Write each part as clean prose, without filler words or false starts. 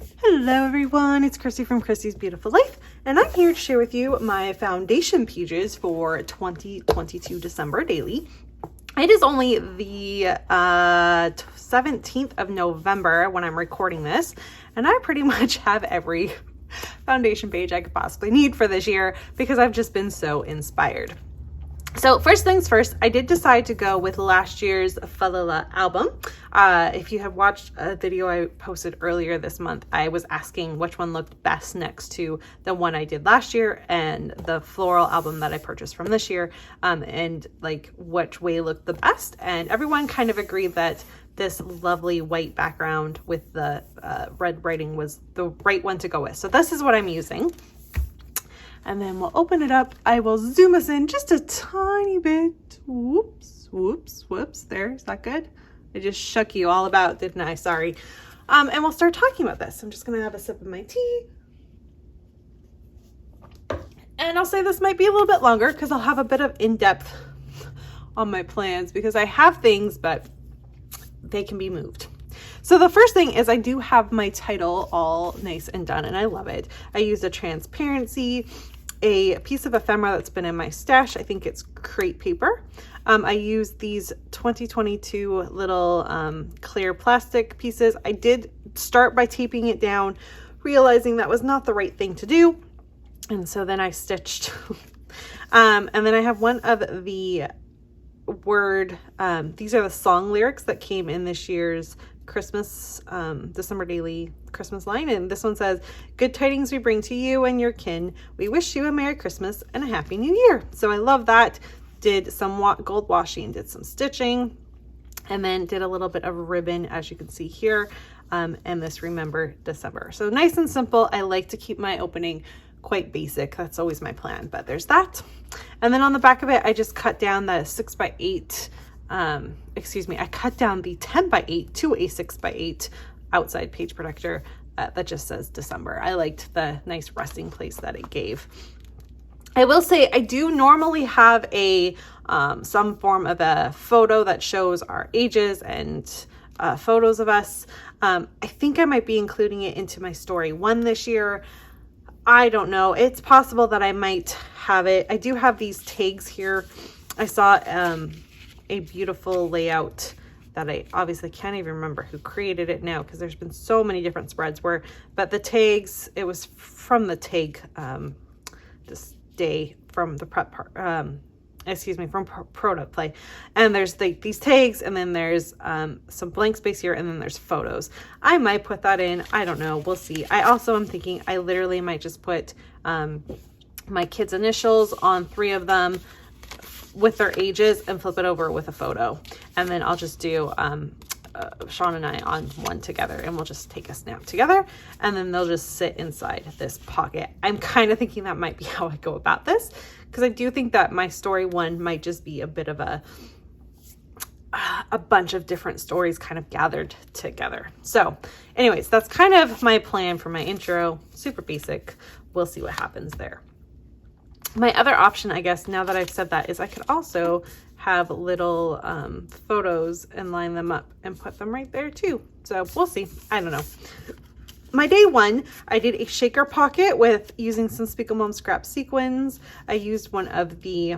Hello everyone, it's Christy from Christy's Beautiful Life, and I'm here to share with you my foundation pages for 2022 December daily. It is only the 17th of November when I'm recording this, and I pretty much have every foundation page I could possibly need for this year because I've just been so inspired. So first things first, I did decide to go with last year's Falala album. If you have watched a video I posted earlier this month, I was asking which one looked best next to the one I did last year and the floral album that I purchased from this year, and like which way looked the best. And everyone kind of agreed that this lovely white background with the red writing was the right one to go with. So this is what I'm using. And then we'll open it up. I will zoom us in just a tiny bit. Whoops, whoops, whoops. There, is that good? I just shook you all about, didn't I? Sorry. And we'll start talking about this. I'm just gonna have a sip of my tea. And I'll say this might be a little bit longer because I'll have a bit of in-depth on my plans because I have things, but they can be moved. So the first thing is I do have my title all nice and done, and I love it. I used a transparency, a piece of ephemera that's been in my stash. I think it's crepe paper. I used these 2022 little clear plastic pieces. I did start by taping it down, realizing that was not the right thing to do. And so then I stitched. And then I have one of the these are the song lyrics that came in this year's Christmas, December daily Christmas line. And this one says, "Good tidings we bring to you and your kin. We wish you a Merry Christmas and a Happy New Year." So I love that. Did some gold washing, did some stitching, and then did a little bit of ribbon, as you can see here, and this Remember December. So nice and simple. I like to keep my opening quite basic. That's always my plan, but there's that. And then on the back of it, I just cut down the 6x8, I cut down the 10x8 to a 6x8 outside page protector that just says December. I liked the nice resting place that it gave. I will say I do normally have a some form of a photo that shows our ages and photos of us. I think I might be including it into my story 1 this year. I don't know. It's possible that I might have it. I do have these tags here. I saw a beautiful layout that I obviously can't even remember who created it now because there's been so many different spreads but the tags, it was from the tag this day from the prep part, from product play. And there's these tags, and then there's some blank space here, and then there's photos. I might put that in. I don't know. We'll see. I also am thinking I literally might just put my kids' initials on 3 of them with their ages and flip it over with a photo. And then I'll just do Sean and I on one together, and we'll just take a snap together, and then they'll just sit inside this pocket. I'm kind of thinking that might be how I go about this, because I do think that my story 1 might just be a bit of a bunch of different stories kind of gathered together. So anyways, that's kind of my plan for my intro. Super basic. We'll see what happens there. My other option, I guess, now that I've said that, is I could also have little photos and line them up and put them right there too. So we'll see. I don't know. My day 1, I did a shaker pocket with using some Speak Mom scrap sequins. I used one of the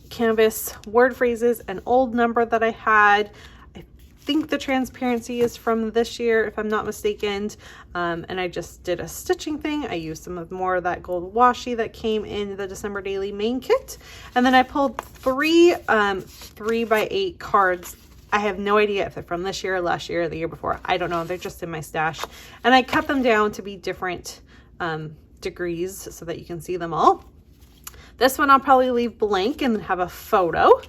canvas word phrases, an old number that I had. I think the transparency is from this year, if I'm not mistaken. And I just did a stitching thing. I used some more of that gold washi that came in the December daily main kit. And then I pulled 3 3x8 cards. I have no idea if they're from this year, last year, or the year before. I don't know. They're just in my stash. And I cut them down to be different degrees so that you can see them all. This one I'll probably leave blank and have a photo.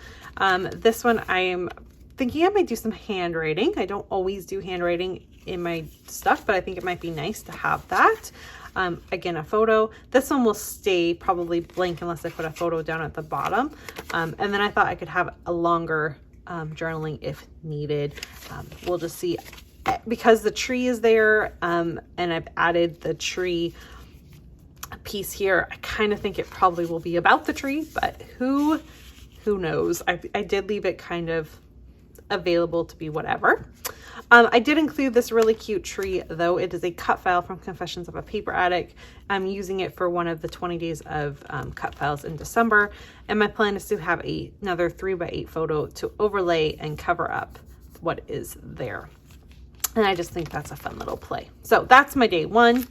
This one I'm thinking I might do some handwriting. I don't always do handwriting in my stuff, but I think it might be nice to have that. Again, a photo. This one will stay probably blank unless I put a photo down at the bottom. And then I thought I could have a longer journaling if needed. We'll just see, because the tree is there, and I've added the tree piece here. I kind of think it probably will be about the tree, but who knows? I did leave it kind of available to be whatever. I did include this really cute tree, though. It is a cut file from Confessions of a Paper Addict. I'm using it for one of the 20 days of cut files in December. And my plan is to have another 3x8 photo to overlay and cover up what is there. And I just think that's a fun little play. So that's my day one.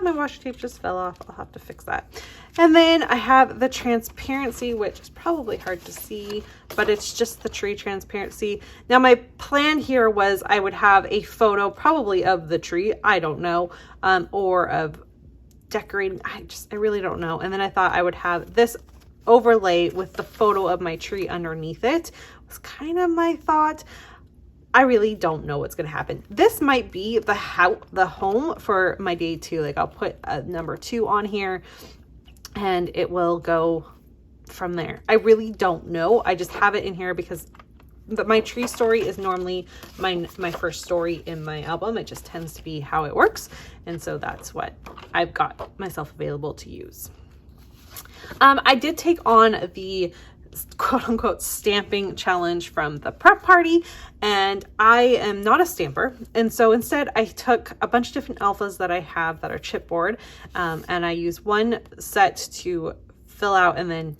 My washi tape just fell off. I'll have to fix that. And then I have the transparency, which is probably hard to see, but it's just the tree transparency. Now my plan here was I would have a photo probably of the tree, I don't know, or of decorating. I really don't know. And then I thought I would have this overlay with the photo of my tree underneath it. Was kind of my thought. I really don't know what's going to happen. This might be the home for my day two. Like I'll put a number 2 on here and it will go from there. I really don't know. I just have it in here because my tree story is normally my first story in my album. It just tends to be how it works. And so that's what I've got myself available to use. I did take on the quote unquote stamping challenge from the prep party, and I am not a stamper, and so instead I took a bunch of different alphas that I have that are chipboard, and I use one set to fill out and then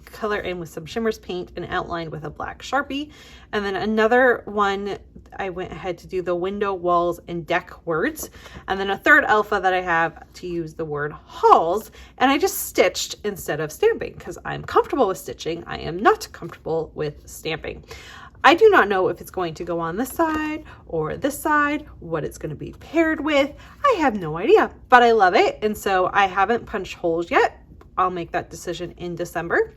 color in with some shimmers paint and outline with a black Sharpie, and then another one I went ahead to do the window, walls, and deck words, and then a third alpha that I have to use the word halls, and I just stitched instead of stamping because I'm comfortable with stitching. I am not comfortable with stamping. I do not know if it's going to go on this side or this side, what it's going to be paired with. I have no idea, but I love it, and so I haven't punched holes yet. I'll make that decision in December.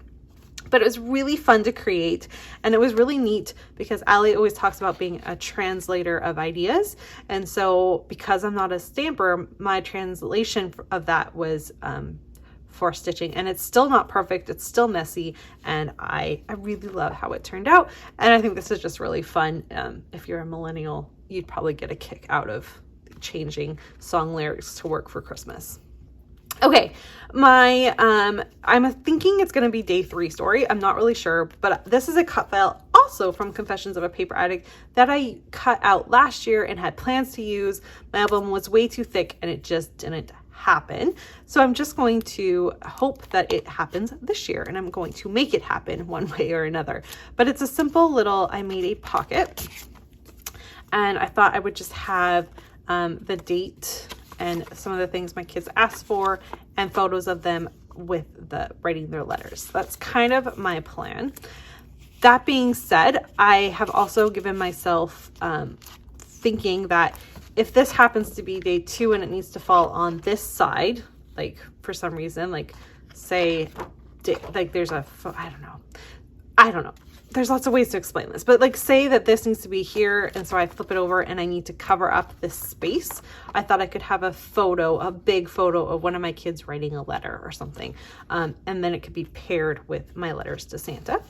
But it was really fun to create, and it was really neat because Allie always talks about being a translator of ideas, and so because I'm not a stamper, my translation of that was for stitching, and it's still not perfect, it's still messy, and I really love how it turned out, and I think this is just really fun. If you're a millennial, you'd probably get a kick out of changing song lyrics to work for Christmas. Okay, I'm thinking it's going to be day 3 story. I'm not really sure, but this is a cut file also from Confessions of a Paper Addict that I cut out last year and had plans to use. My album was way too thick and it just didn't happen. So I'm just going to hope that it happens this year, and I'm going to make it happen one way or another. But it's a simple little, I made a pocket, and I thought I would just have the date and some of the things my kids asked for and photos of them with the writing their letters. That's kind of my plan. That being said, I have also given myself thinking that if this happens to be day 2 and it needs to fall on this side, like for some reason, like say, like there's a, I don't know. There's lots of ways to explain this, but like say that this needs to be here, and so I flip it over and I need to cover up this space. I thought I could have a photo, a big photo of one of my kids writing a letter or something, and then it could be paired with my letters to Santa.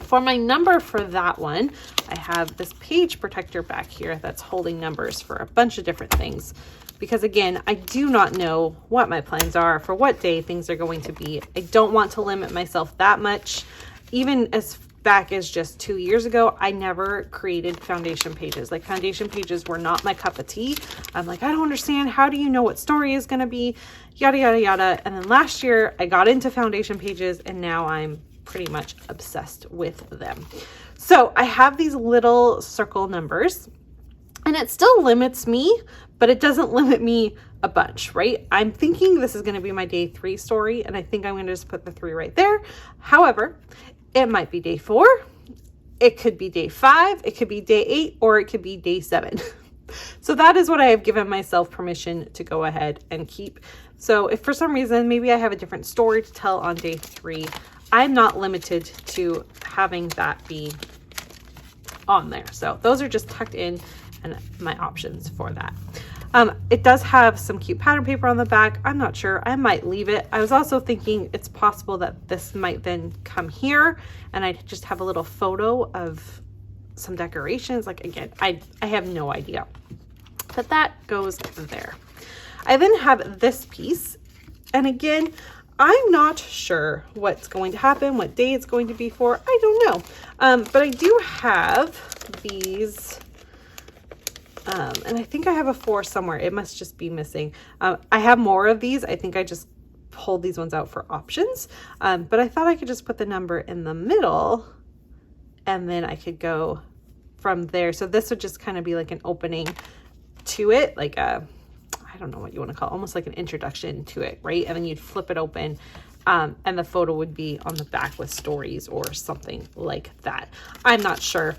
For my number for that one, I have this page protector back here that's holding numbers for a bunch of different things. Because again, I do not know what my plans are for what day things are going to be. I don't want to limit myself that much. Even as back as just 2 years ago, I never created foundation pages. Like foundation pages were not my cup of tea. I'm like, I don't understand. How do you know what story is going to be? Yada, yada, yada. And then last year I got into foundation pages, and now I'm pretty much obsessed with them. So I have these little circle numbers, and it still limits me, but it doesn't limit me a bunch, right? I'm thinking this is going to be my day 3 story, and I think I'm going to just put the 3 right there. However, it might be day 4, it could be day 5, it could be day 8, or it could be day 7. So that is what I have given myself permission to go ahead and keep. So if for some reason, maybe I have a different story to tell on day 3, I'm not limited to having that be on there. So those are just tucked in and my options for that. It does have some cute pattern paper on the back. I'm not sure. I might leave it. I was also thinking it's possible that this might then come here and I just have a little photo of some decorations. Like again, I have no idea. But that goes there. I then have this piece. And again, I'm not sure what's going to happen, what day it's going to be for. I don't know. But I do have these And I think I have a 4 somewhere. It must just be missing. I have more of these. I think I just pulled these ones out for options. But I thought I could just put the number in the middle and then I could go from there. So this would just kind of be like an opening to it, like I don't know what you want to call it, almost like an introduction to it, right? And then you'd flip it open. And the photo would be on the back with stories or something like that. I'm not sure.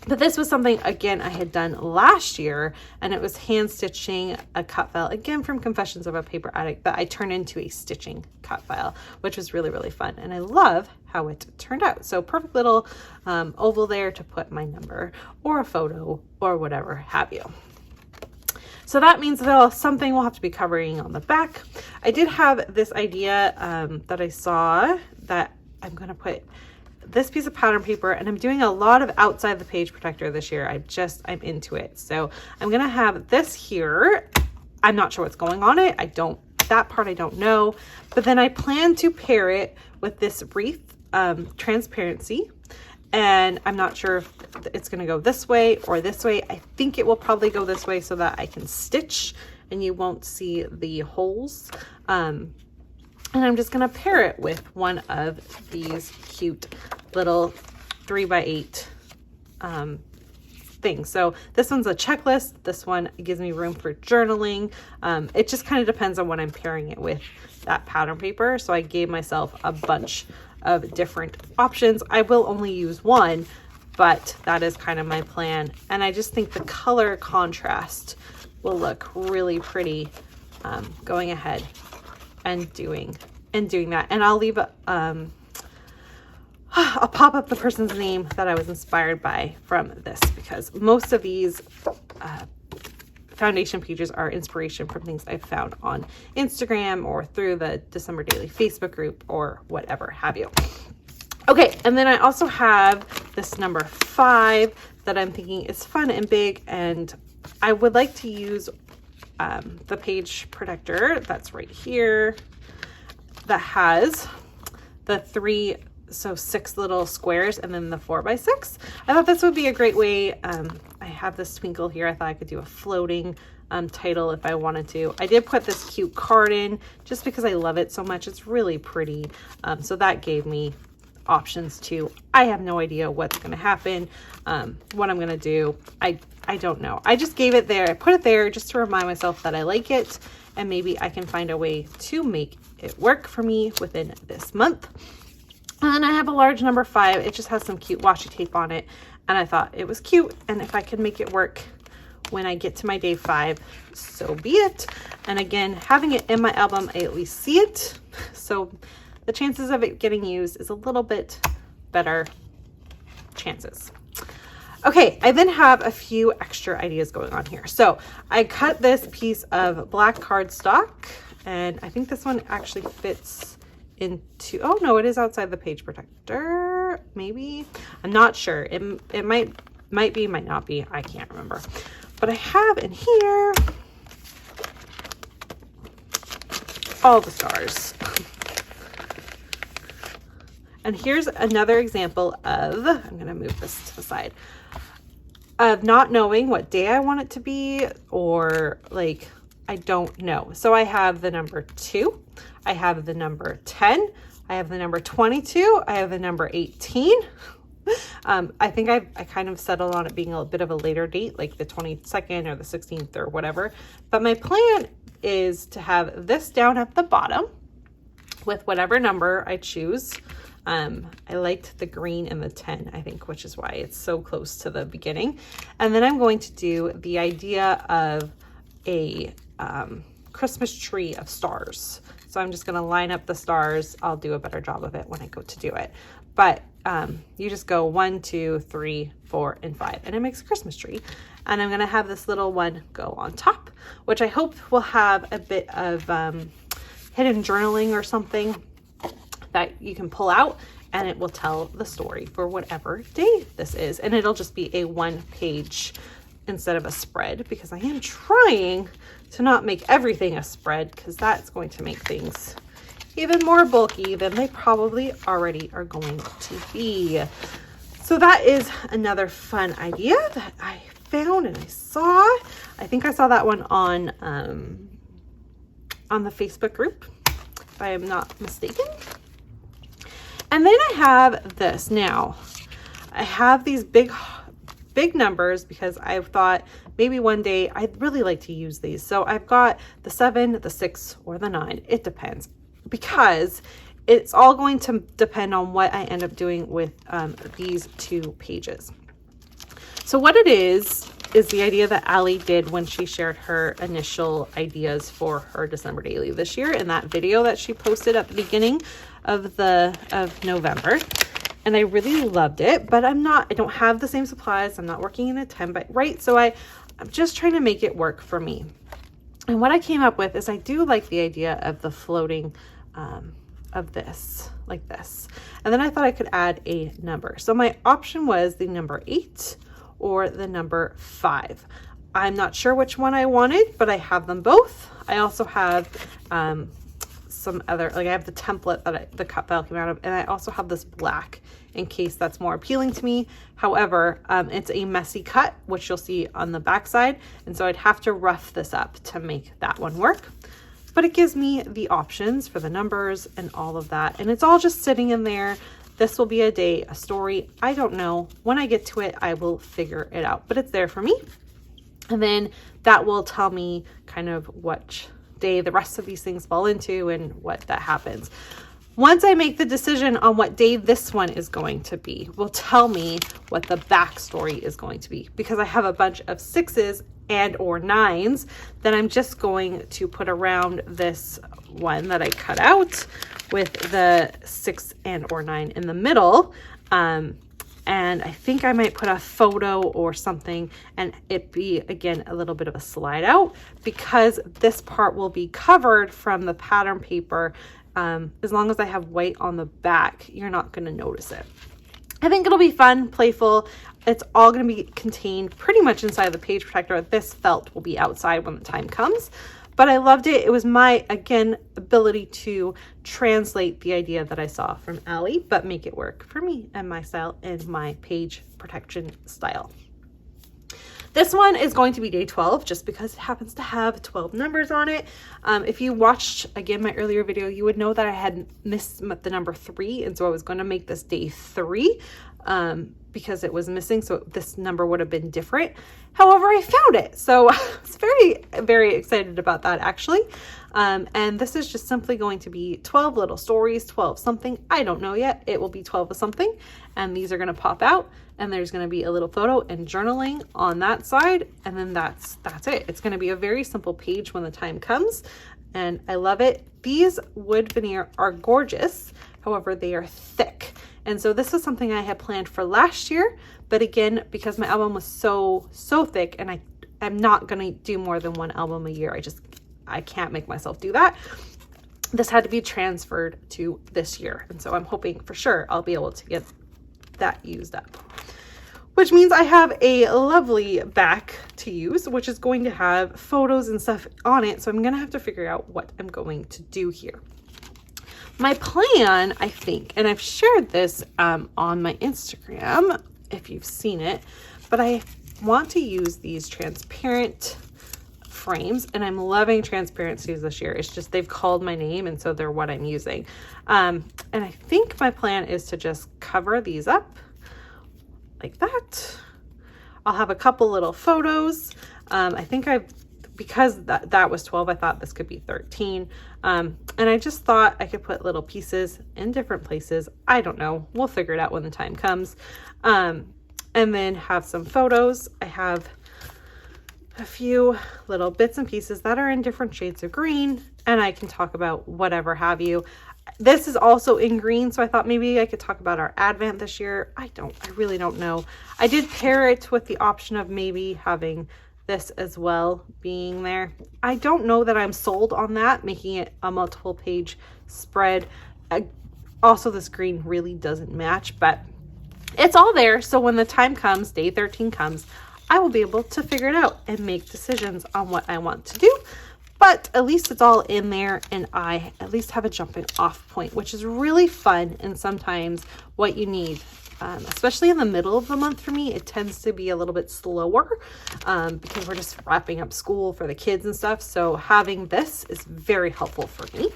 But this was something, again, I had done last year, and it was hand stitching a cut file, again, from Confessions of a Paper Addict, that I turned into a stitching cut file, which was really, really fun. And I love how it turned out. So perfect little oval there to put my number or a photo or whatever have you. So that means something we'll have to be covering on the back. I did have this idea that I saw that I'm going to put this piece of pattern paper, and I'm doing a lot of outside the page protector this year. I'm into it. So I'm going to have this here. I'm not sure what's going on it. That part I don't know. But then I plan to pair it with this wreath transparency. And I'm not sure if it's going to go this way or this way. I think it will probably go this way so that I can stitch and you won't see the holes. And I'm just going to pair it with one of these cute little 3x8 things. So this one's a checklist. This one gives me room for journaling. It just kind of depends on what I'm pairing it with, that pattern paper. So I gave myself a bunch of different options. I will only use one, but that is kind of my plan. And I just think the color contrast will look really pretty going ahead and doing that. And I'll leave I'll pop up the person's name that I was inspired by from this, because most of these foundation pages are inspiration from things I've found on Instagram or through the December Daily Facebook group or whatever have you. Okay, and then I also have this number 5 that I'm thinking is fun and big, and I would like to use the page protector that's right here that has the 6 little squares and then the 4x6. I thought this would be a great way. I have this twinkle here. I thought I could do a floating title if I wanted to. I did put this cute card in just because I love it so much. It's really pretty. So that gave me options too. I have no idea what's going to happen, what I'm going to do. I don't know. I just gave it there. I put it there just to remind myself that I like it, and maybe I can find a way to make it work for me within this month. And I have a large number 5. It just has some cute washi tape on it, and I thought it was cute, and if I can make it work when I get to my day 5, so be it. And again, having it in my album, I at least see it, so the chances of it getting used is a little bit better chances. Okay, I then have a few extra ideas going on here. So I cut this piece of black cardstock, and I think this one actually fits into, oh no, it is outside the page protector, maybe. I'm not sure. It might be, might not be. I can't remember. But I have in here all the stars. And here's another example of, I'm going to move this to the side, of not knowing what day I want it to be, or like, I don't know. So I have the number 2, I have the number 10, I have the number 22, I have the number 18. I think I kind of settled on it being a bit of a later date, like the 22nd or the 16th or whatever. But my plan is to have this down at the bottom with whatever number I choose. I liked the green and the 10, I think, which is why it's so close to the beginning. And then I'm going to do the idea of a Christmas tree of stars. So I'm just going to line up the stars. I'll do a better job of it when I go to do it. But you just go 1, 2, 3, 4, and 5, and it makes a Christmas tree. And I'm going to have this little one go on top, which I hope will have a bit of hidden journaling or something that you can pull out, and it will tell the story for whatever day this is. And it'll just be a 1-page instead of a spread, because I am trying to not make everything a spread, because that's going to make things even more bulky than they probably already are going to be. So that is another fun idea that I found and I saw, I think I saw that one on the Facebook group, if I am not mistaken. And then I have this. Now, I have these big numbers because I've thought maybe one day I'd really like to use these. So I've got the 7, the 6, or the 9. It depends, because it's all going to depend on what I end up doing with these 2 pages. So what it is the idea that Allie did when she shared her initial ideas for her December daily this year in that video that she posted at the beginning of November. And I really loved it, but I don't have the same supplies. I'm not working in a 10 by, right? So I'm just trying to make it work for me. And what I came up with is I do like the idea of the floating of this, like this. And then I thought I could add a number. So my option was the number 8 or the number 5. I'm not sure which one I wanted, but I have them both. I also have some other, like I have the template that the cut file came out of, and I also have this black in case that's more appealing to me. However, it's a messy cut, which you'll see on the back side, and so I'd have to rough this up to make that one work. But it gives me the options for the numbers and all of that, and it's all just sitting in there. This will be a day, a story. I don't know. When I get to it, I will figure it out, but it's there for me. And then that will tell me kind of what day the rest of these things fall into and what that happens. Once I make the decision on what day this one is going to be, will tell me what the backstory is going to be, because I have a bunch of 6s and or 9s that I'm just going to put around this one that I cut out with the 6 and or 9 in the middle. And I think I might put a photo or something and it be, again, a little bit of a slide out, because this part will be covered from the pattern paper. As long as I have white on the back, you're not going to notice it. I think it'll be fun, playful. It's all going to be contained pretty much inside the page protector. This felt will be outside when the time comes. But I loved it. It was my, again, ability to translate the idea that I saw from Allie, but make it work for me and my style and my page protection style. This one is going to be day 12, just because it happens to have 12 numbers on it. If you watched, again, my earlier video, you would know that I had missed the number 3. And so I was going to make this day 3 because it was missing. So this number would have been different. However, I found it. So I was very, very excited about that, actually. And this is just simply going to be 12 little stories, 12 something. I don't know yet. It will be 12 of something. And these are going to pop out. And there's going to be a little photo and journaling on that side. And then that's it. It's going to be a very simple page when the time comes. And I love it. These wood veneer are gorgeous. However, they are thick. And so this is something I had planned for last year. But again, because my album was so thick, and I'm not going to do more than one album a year. I can't make myself do that. This had to be transferred to this year. And so I'm hoping for sure I'll be able to get that used up, which means I have a lovely back to use, which is going to have photos and stuff on it. So I'm going to have to figure out what I'm going to do here. My plan, I think, and I've shared this on my Instagram, if you've seen it, but I want to use these transparent frames, and I'm loving transparencies this year. It's just they've called my name, and so they're what I'm using. And I think my plan is to just cover these up like that. I'll have a couple little photos. I think because that was 12, I thought this could be 13. And I just thought I could put little pieces in different places. I don't know. We'll figure it out when the time comes. And then have some photos. I have a few little bits and pieces that are in different shades of green, and I can talk about whatever have you. This is also in green, so I thought maybe I could talk about our Advent this year. I really don't know. I did pair it with the option of maybe having this as well being there. I don't know that I'm sold on that, making it a multiple page spread. Also, this green really doesn't match, but it's all there. So when the time comes, day 13 comes, I will be able to figure it out and make decisions on what I want to do. But at least it's all in there, and I at least have a jumping off point, which is really fun and sometimes what you need especially in the middle of the month for me, it tends to be a little bit slower because we're just wrapping up school for the kids and stuff. So having this is very helpful for me.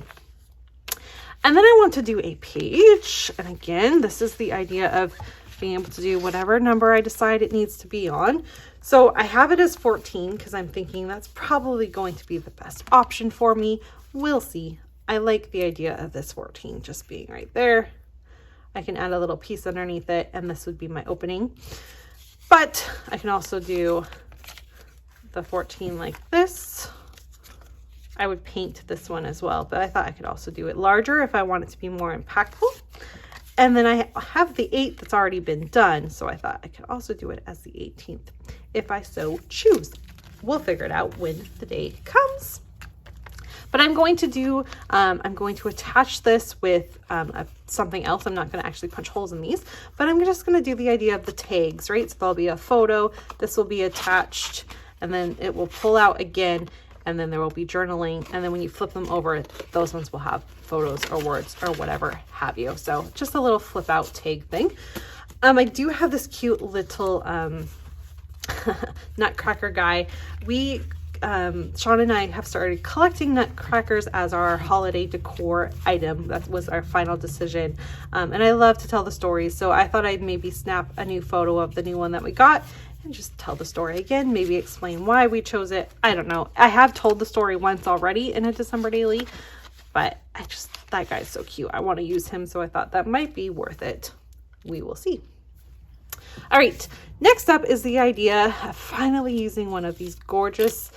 And then I want to do a page. And again, this is the idea of being able to do whatever number I decide it needs to be on. So I have it as 14 because I'm thinking that's probably going to be the best option for me. We'll see. I like the idea of this 14 just being right there. I can add a little piece underneath it, and this would be my opening. But I can also do the 14 like this. I would paint this one as well, but I thought I could also do it larger if I want it to be more impactful. And then I have the 8 that's already been done, so I thought I could also do it as the 18th if I so choose. We'll figure it out when the day comes. But I'm going to do, I'm going to attach this with something else. I'm not going to actually punch holes in these, but I'm just going to do the idea of the tags, right? So there'll be a photo, this will be attached, and then it will pull out again, and then there will be journaling. And then when you flip them over, those ones will have photos or words or whatever have you. So just a little flip out tag thing. I do have this cute little nutcracker guy. Sean and I have started collecting nutcrackers as our holiday decor item. That was our final decision. And I love to tell the stories. So I thought I'd maybe snap a new photo of the new one that we got and just tell the story again, maybe explain why we chose it. I don't know. I have told the story once already in a December daily, but that guy's so cute. I want to use him. So I thought that might be worth it. We will see. All right, next up is the idea of finally using one of these gorgeous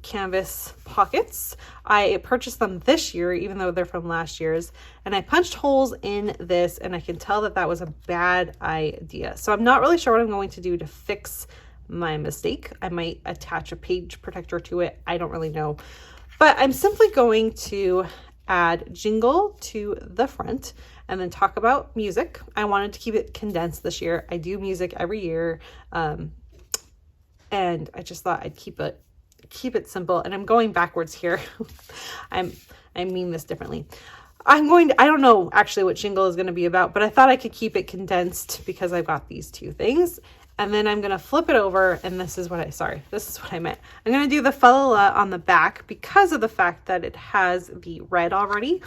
canvas pockets. I purchased them this year, even though they're from last year's, and I punched holes in this, and I can tell that that was a bad idea. So I'm not really sure what I'm going to do to fix my mistake. I might attach a page protector to it. I don't really know, but I'm simply going to add jingle to the front and then talk about music. I wanted to keep it condensed this year. I do music every year. And I just thought I'd keep it simple. And I'm going backwards here. I mean this differently. I don't know actually what jingle is going to be about, but I thought I could keep it condensed because I've got these two things. And then I'm going to flip it over, and this is what I meant. I'm going to do the fa la la on the back because of the fact that it has the red already.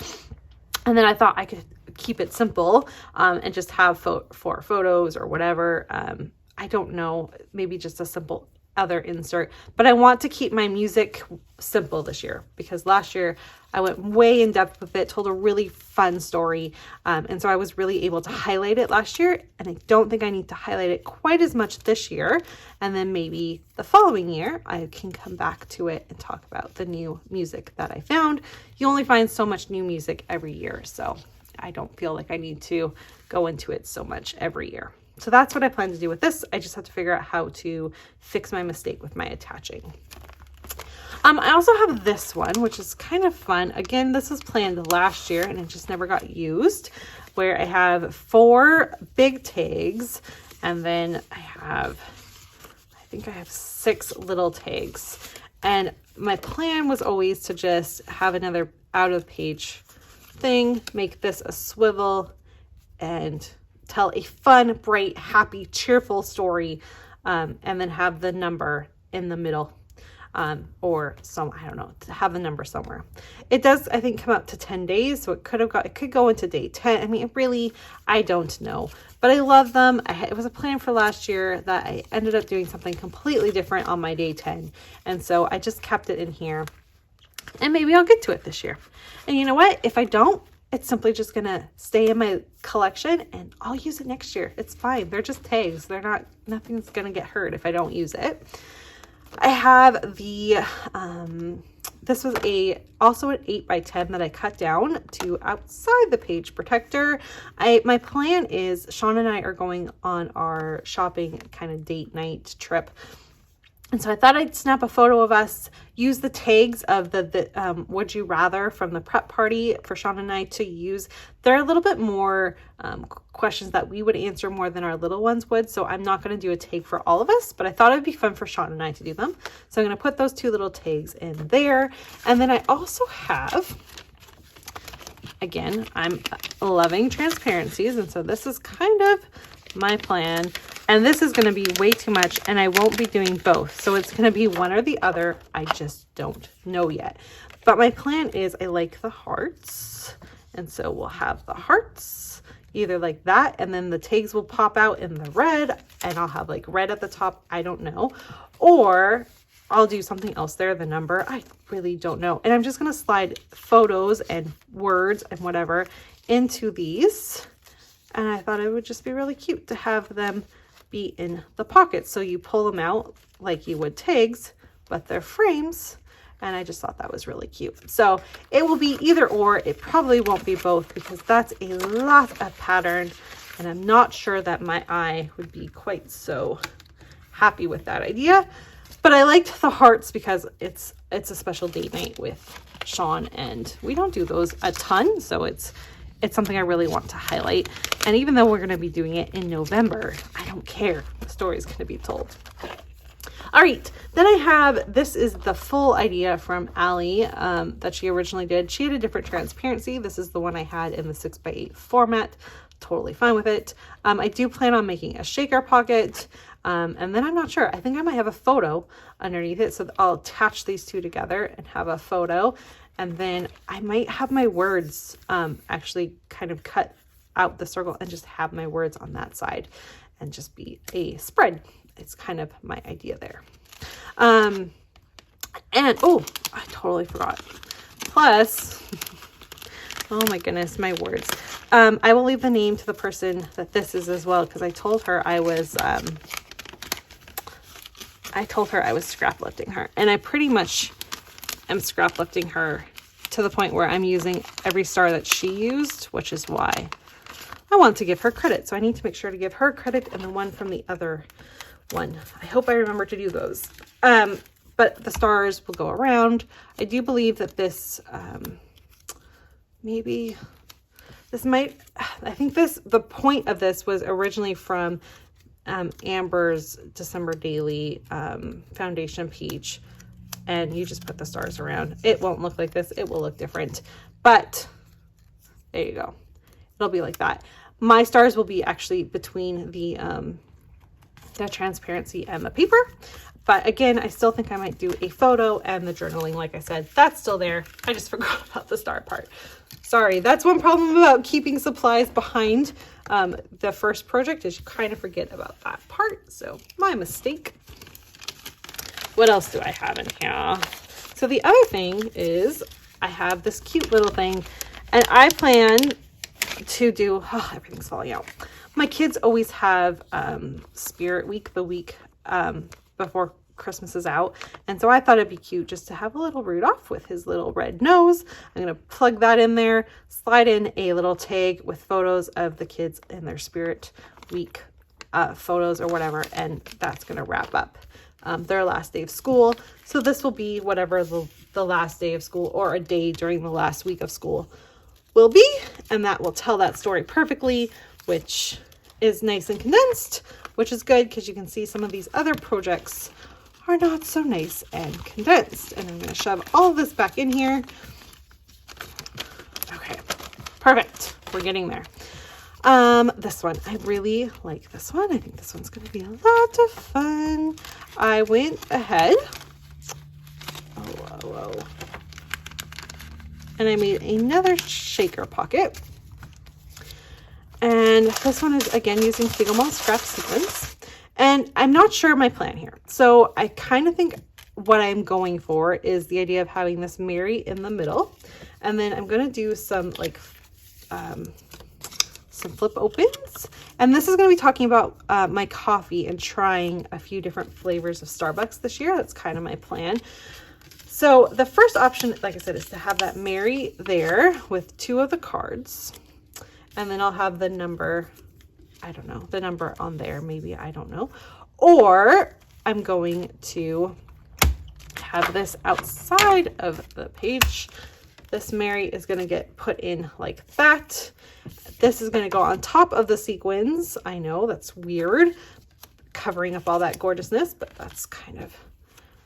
And then I thought I could keep it simple and just have 4 photos or whatever. I don't know, maybe just a simple other insert, but I want to keep my music simple this year because last year I went way in depth with it, told a really fun story. And so I was really able to highlight it last year, and I don't think I need to highlight it quite as much this year. And then maybe the following year I can come back to it and talk about the new music that I found. You only find so much new music every year, so I don't feel like I need to go into it so much every year. So that's what I plan to do with this. I just have to figure out how to fix my mistake with my attaching. I also have this one, which is kind of fun. Again, this was planned last year and it just never got used, where I have 4 big tags and then I think I have 6 little tags. And my plan was always to just have another out of page thing, make this a swivel and tell a fun, bright, happy, cheerful story, and then have the number in the middle, or some, I don't know, to have the number somewhere. It does, I think, come out to 10 days, so it could go into day 10. I mean, really, I don't know, but I love them. It was a plan for last year that I ended up doing something completely different on my day 10, and so I just kept it in here, and maybe I'll get to it this year. And you know what? If I don't, it's simply just gonna stay in my collection and I'll use it next year. It's fine. They're just tags. Nothing's gonna get hurt if I don't use it. I have the, this was also an 8x10 that I cut down to outside the page protector. My plan is Sean and I are going on our shopping kind of date night trip. And so I thought I'd snap a photo of us, use the tags of the would you rather from the prep party for Sean and I to use. They're a little bit more questions that we would answer more than our little ones would. So I'm not going to do a tag for all of us, but I thought it'd be fun for Sean and I to do them. So I'm going to put those 2 little tags in there. And then I also have again, I'm loving transparencies, and so this is kind of my plan. And this is going to be way too much, and I won't be doing both. So it's going to be one or the other. I just don't know yet. But my plan is I like the hearts. And so we'll have the hearts either like that, and then the tags will pop out in the red, and I'll have like red at the top. I don't know. Or I'll do something else there, the number. I really don't know. And I'm just going to slide photos and words and whatever into these. And I thought it would just be really cute to have them be in the pockets. So you pull them out like you would tags, but they're frames. And I just thought that was really cute. So it will be either or. It probably won't be both because that's a lot of pattern. And I'm not sure that my eye would be quite so happy with that idea. But I liked the hearts because it's a special date night with Sean, and we don't do those a ton. So it's something I really want to highlight. And even though we're going to be doing it in November, I don't care. The story is going to be told. All right, then I have, this is the full idea from Allie that she originally did. She had a different transparency. This is the one I had in the 6x8 format. Totally fine with it. I do plan on making a shaker pocket. And then I'm not sure. I think I might have a photo underneath it. So I'll attach these two together and have a photo. And then I might have my words actually kind of cut out the circle and just have my words on that side and just be a spread. It's kind of my idea there. And, oh, I totally forgot. Plus, oh my goodness, my words. I will leave the name to the person that this is as well, because I told her I was scrap lifting her, and I pretty much am scrap lifting her to the point where I'm using every star that she used, which is why I want to give her credit. So I need to make sure to give her credit and the one from the other one. I hope I remember to do those. But the stars will go around. I do believe that this, maybe this might, I think this, the point of this was originally from Amber's December Daily Foundation Peach, and you just put the stars around. It won't look like this. It will look different, but there you go. It'll be like that. My stars will be actually between the transparency and the paper. But again, I still think I might do a photo, and the journaling, like I said, that's still there. I just forgot about the star part. Sorry, that's one problem about keeping supplies behind the first project, is you kind of forget about that part. So my mistake. What else do I have in here? So the other thing is I have this cute little thing, and I plan to do, oh, everything's falling out. My kids always have Spirit Week the week before Christmas is out. And so I thought it'd be cute just to have a little Rudolph with his little red nose. I'm going to plug that in there, slide in a little tag with photos of the kids in their Spirit Week photos or whatever. And that's going to wrap up their last day of school. So this will be whatever the last day of school or a day during the last week of school will be. And that will tell that story perfectly, which is nice and condensed, which is good because you can see some of these other projects are not so nice and condensed. And I'm going to shove all of this back in here. Okay, perfect. We're getting there. This one, I really like this one. I think this one's going to be a lot of fun. I went ahead. Whoa. And I made another shaker pocket. And this one is, again, using Figomall scrap sequins. And I'm not sure my plan here. So I kind of think what I'm going for is the idea of having this Mary in the middle. And then I'm going to do some like some flip opens. And this is going to be talking about my coffee and trying a few different flavors of Starbucks this year. That's kind of my plan. So the first option, like I said, is to have that Mary there with two of the cards. And then I'll have the number, I don't know, the number on there, maybe, I don't know. Or I'm going to have this outside of the page. This Mary is going to get put in like that. This is going to go on top of the sequins. I know that's weird, covering up all that gorgeousness, but that's kind of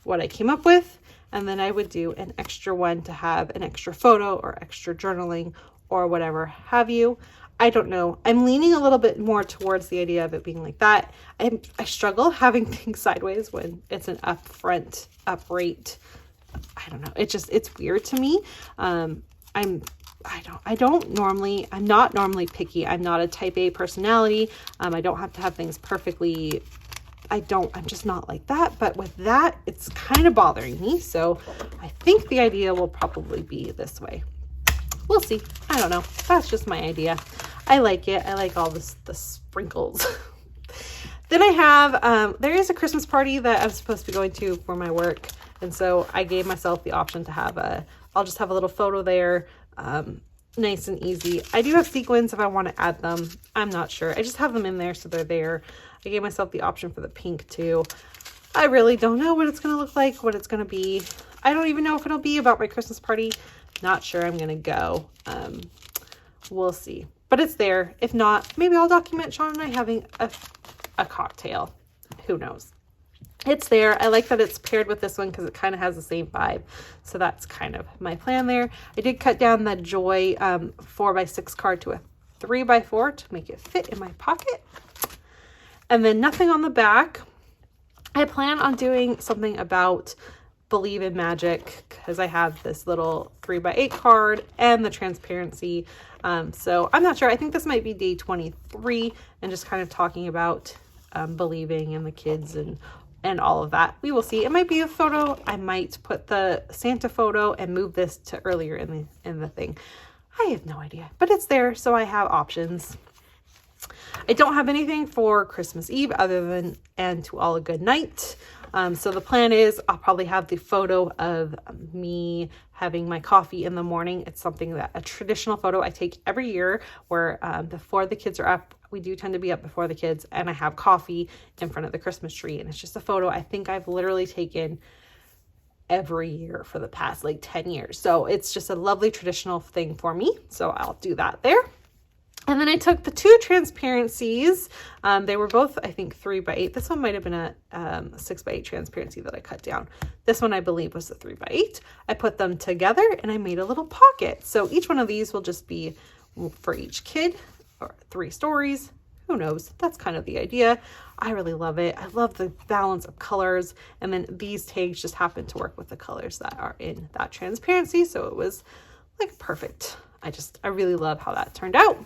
what I came up with. And then I would do an extra one to have an extra photo or extra journaling or whatever have you. I don't know. I'm leaning a little bit more towards the idea of it being like that. I struggle having things sideways when it's an upright. I don't know. It's weird to me. I'm not normally picky. I'm not a type A personality. I don't have to have things perfectly. I'm just not like that. But with that, it's kind of bothering me. So I think the idea will probably be this way. We'll see. I don't know. That's just my idea. I like it. I like all the sprinkles. Then I have, there is a Christmas party that I'm supposed to be going to for my work. And so I gave myself the option to have I'll just have a little photo there. Nice and easy. I do have sequins if I want to add them. I'm not sure. I just have them in there so they're there. I gave myself the option for the pink too. I really don't know what it's going to look like, what it's going to be. I don't even know if it'll be about my Christmas party. Not sure I'm going to go. We'll see. But it's there. If not, maybe I'll document Sean and I having a cocktail. Who knows? It's there. I like that it's paired with this one because it kind of has the same vibe. So that's kind of my plan there. I did cut down that Joy 4x6 card to a 3x4 to make it fit in my pocket. And then nothing on the back. I plan on doing something about believe in magic because I have this little 3x8 card and the transparency. So I'm not sure. I think this might be day 23 and just kind of talking about believing in the kids and all of that. We will see. It might be a photo. I might put the Santa photo and move this to earlier in the thing. I have no idea, but it's there. So I have options. I don't have anything for Christmas Eve other than and to all a good night. So the plan is I'll probably have the photo of me having my coffee in the morning. It's something that a traditional photo I take every year where before the kids are up, we do tend to be up before the kids, and I have coffee in front of the Christmas tree. And it's just a photo I think I've literally taken every year for the past like 10 years. So it's just a lovely traditional thing for me. So I'll do that there. And then I took the two transparencies. They were both, I think, 3x8. This one might have been a 6x8 transparency that I cut down. This one, I believe, was the 3x8. I put them together and I made a little pocket. So each one of these will just be for each kid, or 3 stories. Who knows? That's kind of the idea. I really love it. I love the balance of colors. And then these tags just happen to work with the colors that are in that transparency. So it was like perfect. I really love how that turned out.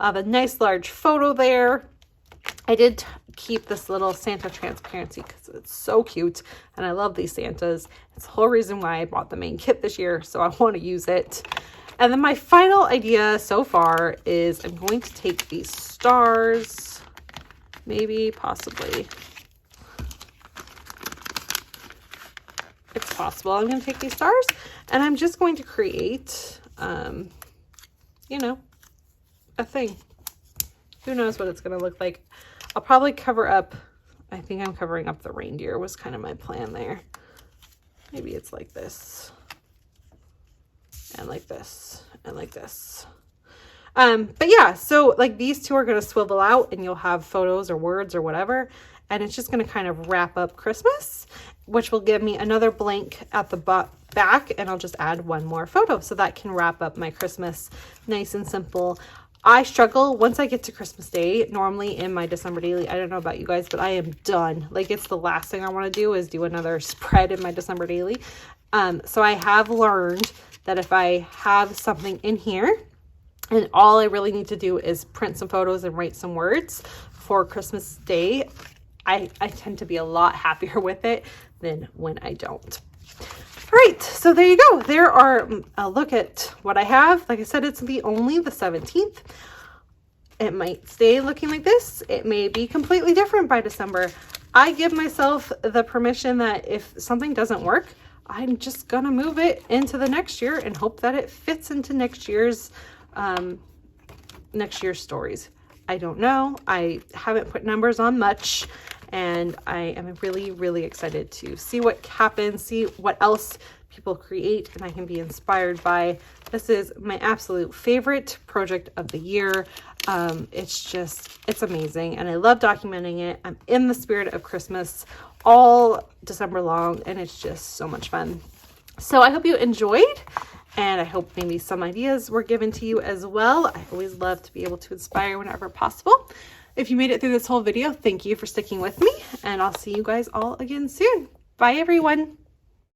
A nice large photo there. I did keep this little Santa transparency because it's so cute and I love these Santas. It's the whole reason why I bought the main kit this year, so I want to use it. And then my final idea so far is I'm going to take these stars, maybe, possibly. It's possible I'm going to take these stars and I'm just going to create you know, a thing. Who knows what it's going to look like. I'll probably cover up, I think I'm covering up the reindeer was kind of my plan there. Maybe it's like this and like this and like this. But yeah, so like these two are going to swivel out and you'll have photos or words or whatever. And it's just going to kind of wrap up Christmas, which will give me another blank at the back, and I'll just add one more photo. So that can wrap up my Christmas nice and simple. I struggle once I get to Christmas Day, normally in my December daily. I don't know about you guys, but I am done. Like, it's the last thing I want to do is do another spread in my December daily. So I have learned that if I have something in here and all I really need to do is print some photos and write some words for Christmas Day, I tend to be a lot happier with it than when I don't. All right, so there you go. There are a look at what I have. Like I said, it's only the 17th. It might stay looking like this. It may be completely different by December. I give myself the permission that if something doesn't work, I'm just gonna move it into the next year and hope that it fits into next year's stories. I don't know. I haven't put numbers on much. And I am really, really excited to see what happens, see what else people create and I can be inspired by. This is my absolute favorite project of the year. It's amazing. And I love documenting it. I'm in the spirit of Christmas all December long, and it's just so much fun. So I hope you enjoyed. And I hope maybe some ideas were given to you as well. I always love to be able to inspire whenever possible. If you made it through this whole video, thank you for sticking with me, and I'll see you guys all again soon. Bye, everyone.